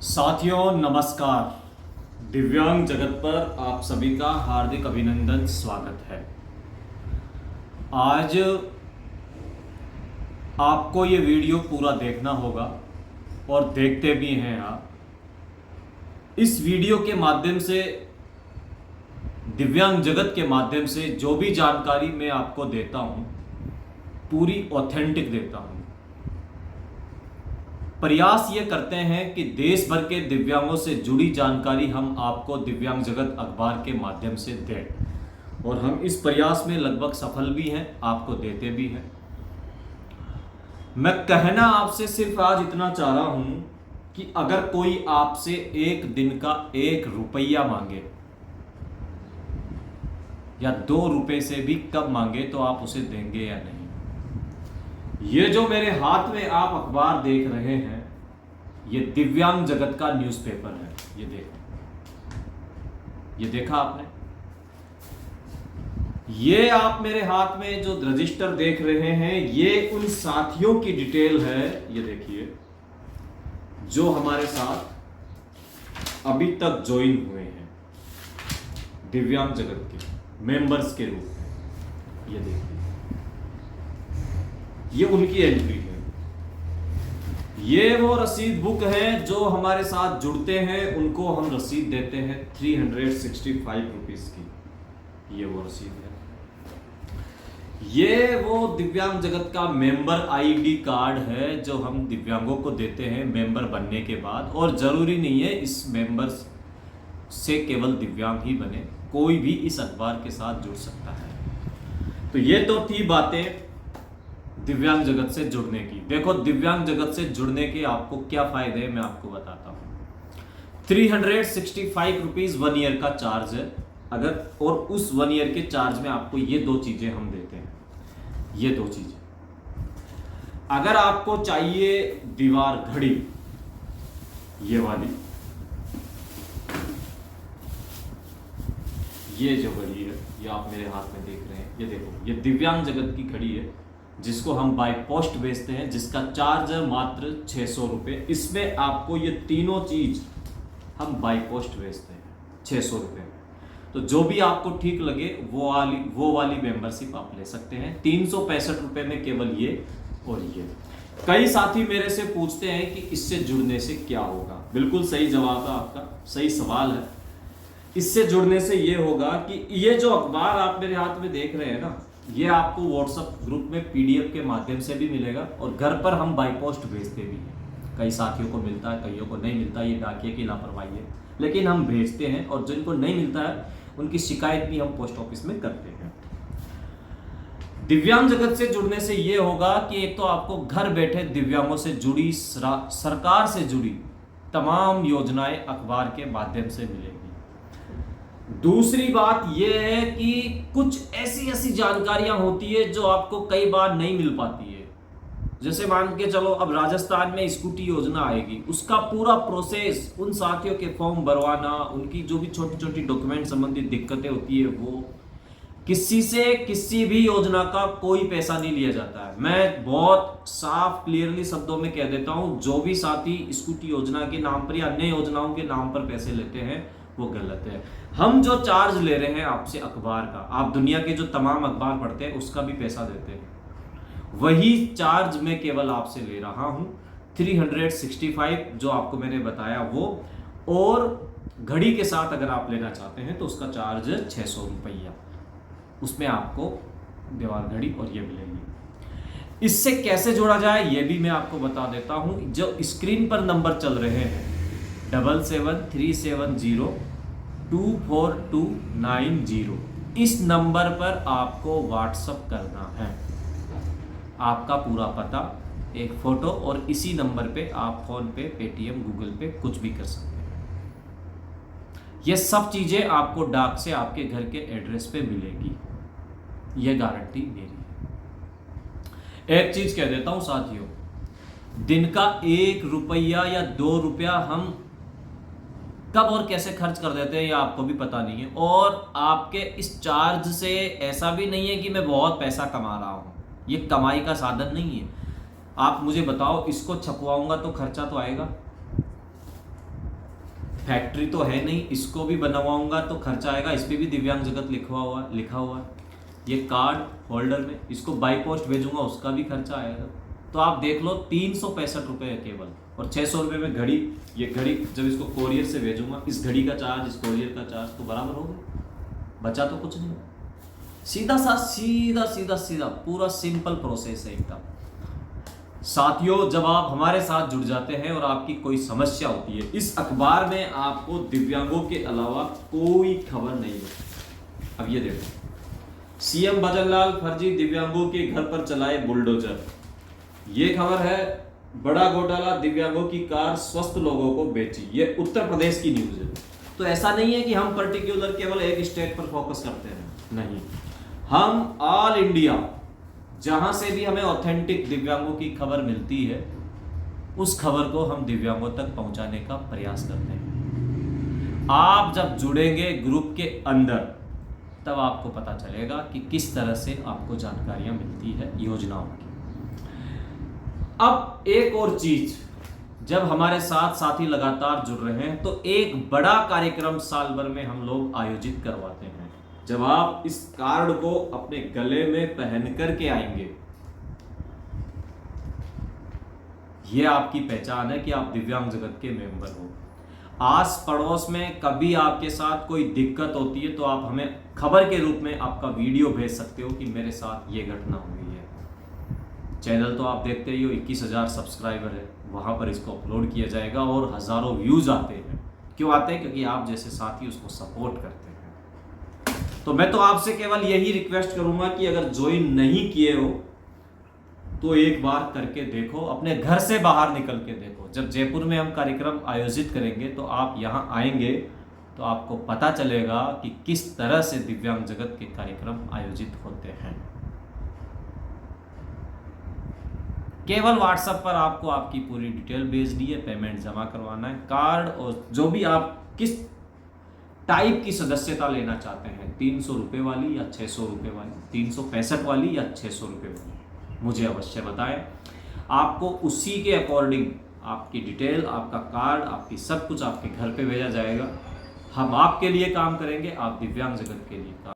साथियों नमस्कार। दिव्यांग जगत पर आप सभी का हार्दिक अभिनंदन स्वागत है। आज आपको ये वीडियो पूरा देखना होगा और देखते भी हैं आप। इस वीडियो के माध्यम से, दिव्यांग जगत के माध्यम से जो भी जानकारी मैं आपको देता हूँ पूरी ऑथेंटिक देता हूँ। प्रयास ये करते हैं कि देश भर के दिव्यांगों से जुड़ी जानकारी हम आपको दिव्यांग जगत अखबार के माध्यम से दें और हम इस प्रयास में लगभग सफल भी हैं, आपको देते भी हैं। मैं कहना आपसे सिर्फ आज इतना चाह रहा हूं कि अगर कोई आपसे एक दिन का 1 रुपया मांगे या 2 रुपए से भी कम मांगे तो आप उसे देंगे या नहीं। ये जो मेरे हाथ में आप अखबार देख रहे हैं ये दिव्यांग जगत का न्यूज़पेपर है। ये देखो, ये देखा आपने। ये आप मेरे हाथ में जो रजिस्टर देख रहे हैं ये उन साथियों की डिटेल है। ये देखिए जो हमारे साथ अभी तक ज्वाइन हुए हैं दिव्यांग जगत के मेंबर्स के रूप में। ये देखिए ये उनकी एंट्री है। ये वो रसीद बुक है जो हमारे साथ जुड़ते हैं उनको हम रसीद देते हैं 365 रुपीज की। ये वो रसीद है। ये वो दिव्यांग जगत का मेंबर आईडी कार्ड है जो हम दिव्यांगों को देते हैं मेंबर बनने के बाद। और जरूरी नहीं है इस मेंबर से केवल दिव्यांग ही बने, कोई भी इस अखबार के साथ जुड़ सकता है। तो ये तो थी बातें दिव्यांग जगत से जुड़ने की। देखो दिव्यांग जगत से जुड़ने के आपको क्या फायदे हैं मैं आपको बताता हूं। 365 रुपीज 1 ईयर का चार्ज है अगर, और उस 1 ईयर के चार्ज में आपको ये 2 चीजें हम देते हैं। ये 2 चीजें अगर आपको चाहिए दीवार घड़ी, ये वाली, ये जो घड़ी है ये आप मेरे हाथ में देख रहे हैं। ये देखो ये दिव्यांग जगत की घड़ी है जिसको हम बाय पोस्ट बेचते हैं, जिसका चार्ज है मात्र 600 रुपये। इसमें आपको ये तीनों चीज हम बाय पोस्ट बेचते हैं 600 रुपये। तो जो भी आपको ठीक लगे वो वाली मेंबरशिप आप ले सकते हैं। 365 रुपये में केवल ये और ये। कई साथी मेरे से पूछते हैं कि इससे जुड़ने से क्या होगा। बिल्कुल सही जवाब है आपका, सही सवाल है। इससे जुड़ने से ये होगा कि ये जो अखबार आप मेरे हाथ में देख रहे हैं ना, ये आपको व्हाट्सएप ग्रुप में पीडीएफ के माध्यम से भी मिलेगा और घर पर हम बाय पोस्ट भेजते भी हैं। कई साथियों को मिलता है, कईयों को नहीं मिलता, ये डाकिए की लापरवाही है, लेकिन हम भेजते हैं। और जिनको नहीं मिलता है उनकी शिकायत भी हम पोस्ट ऑफिस में करते हैं। दिव्यांग जगत से जुड़ने से ये होगा कि एक तो आपको घर बैठे दिव्यांगों से जुड़ी, सरकार से जुड़ी तमाम योजनाएं अखबार के माध्यम से मिलेगी। दूसरी बात यह है कि कुछ ऐसी जानकारियां होती है जो आपको कई बार नहीं मिल पाती है। जैसे मान के चलो अब राजस्थान में स्कूटी योजना आएगी, उसका पूरा प्रोसेस, उन साथियों के फॉर्म भरवाना, उनकी जो भी छोटी छोटी डॉक्यूमेंट संबंधित दिक्कतें होती है, वो किसी से किसी भी योजना का कोई पैसा नहीं लिया जाता है। मैं बहुत साफ क्लियरली शब्दों में कह देता हूं, जो भी साथी स्कूटी योजना के नाम पर या अन्य योजनाओं के नाम पर पैसे लेते हैं वो गलत है। हम जो चार्ज ले रहे हैं आपसे अखबार का, आप दुनिया के जो तमाम अखबार पढ़ते हैं उसका भी पैसा देते हैं, वही चार्ज मैं केवल आपसे ले रहा हूं 365 जो आपको मैंने बताया वो। और घड़ी के साथ अगर आप लेना चाहते हैं तो उसका चार्ज है 600 रुपया। उसमें आपको दीवार घड़ी और ये मिलेगी। इससे कैसे जोड़ा जाए ये भी मैं आपको बता देता हूं। जो स्क्रीन पर नंबर चल रहे हैं 7737024290, इस नंबर पर आपको व्हाट्सएप करना है आपका पूरा पता, एक फोटो, और इसी नंबर पे आप फोन पे, पेटीएम, गूगल पे कुछ भी कर सकते हैं। ये सब चीजें आपको डाक से आपके घर के एड्रेस पे मिलेगी, ये गारंटी मेरी है। एक चीज कह देता हूं साथियों, दिन का 1 रुपया या 2 रुपया हम कब और कैसे खर्च कर देते हैं ये आपको भी पता नहीं है। और आपके इस चार्ज से ऐसा भी नहीं है कि मैं बहुत पैसा कमा रहा हूं, ये कमाई का साधन नहीं है। आप मुझे बताओ, इसको छपवाऊंगा तो खर्चा तो आएगा, फैक्ट्री तो है नहीं, इसको भी बनवाऊंगा तो खर्चा आएगा, इस पर भी दिव्यांग जगत लिखा हुआ है। ये कार्ड होल्डर में, इसको बाई पोस्ट भेजूंगा उसका भी खर्चा आएगा। तो आप देख लो 365 रुपये है केवल, और 600 रुपये में घड़ी। ये घड़ी जब इसको कोरियर से भेजूंगा, इस घड़ी का चार्ज, इस कोरियर का चार्ज तो बराबर हो गया, बचा तो कुछ नहीं। सीधा सा सीधा सीधा सीधा पूरा सिंपल प्रोसेस है एकदम। साथियों, जब आप हमारे साथ जुड़ जाते हैं और आपकी कोई समस्या होती है, इस अखबार में आपको दिव्यांगों के अलावा कोई खबर नहीं है। अब ये देखो, सीएम भजनलाल फर्जी दिव्यांगों के घर पर चलाए बुलडोजर, ये खबर है। बड़ा घोटाला, दिव्यांगों की कार स्वस्थ लोगों को बेची, ये उत्तर प्रदेश की न्यूज है। तो ऐसा नहीं है कि हम पर्टिकुलर केवल एक स्टेट पर फोकस करते हैं, नहीं, हम ऑल इंडिया जहां से भी हमें ऑथेंटिक दिव्यांगों की खबर मिलती है, उस खबर को हम दिव्यांगों तक पहुंचाने का प्रयास करते हैं। आप जब जुड़ेंगे ग्रुप के अंदर, तब आपको पता चलेगा कि किस तरह से आपको जानकारियां मिलती है योजनाओं की। अब एक और चीज, जब हमारे साथ साथी लगातार जुड़ रहे हैं, तो एक बड़ा कार्यक्रम साल भर में हम लोग आयोजित करवाते हैं। जब आप इस कार्ड को अपने गले में पहन करके आएंगे, यह आपकी पहचान है कि आप दिव्यांग जगत के मेंबर हो। आस पड़ोस में कभी आपके साथ कोई दिक्कत होती है, तो आप हमें खबर के रूप में आपका वीडियो भेज सकते हो कि मेरे साथ ये घटना हुई है। चैनल तो आप देखते ही हो, 21,000 सब्सक्राइबर है, वहां पर इसको अपलोड किया जाएगा और हजारों व्यूज आते हैं। क्यों आते हैं? क्योंकि आप जैसे साथी उसको सपोर्ट करते हैं। तो मैं तो आपसे केवल यही रिक्वेस्ट करूंगा कि अगर ज्वाइन नहीं किए हो तो एक बार करके देखो, अपने घर से बाहर निकल के देखो। जब जयपुर में हम कार्यक्रम आयोजित करेंगे, तो आप यहाँ आएंगे तो आपको पता चलेगा कि किस तरह से दिव्यांग जगत के कार्यक्रम आयोजित होते हैं। केवल व्हाट्सएप पर आपको आपकी पूरी डिटेल भेजनी है, पेमेंट जमा करवाना है, कार्ड और जो भी आप किस टाइप की सदस्यता लेना चाहते हैं, 300 रुपये वाली या 600 रुपये वाली, 365 वाली या 600 रुपये वाली, मुझे अवश्य बताएं। आपको उसी के अकॉर्डिंग आपकी डिटेल, आपका कार्ड, आपकी सब कुछ आपके घर पे भेजा जाएगा। हम आपके लिए काम करेंगे, आप दिव्यांग जगत के लिए काम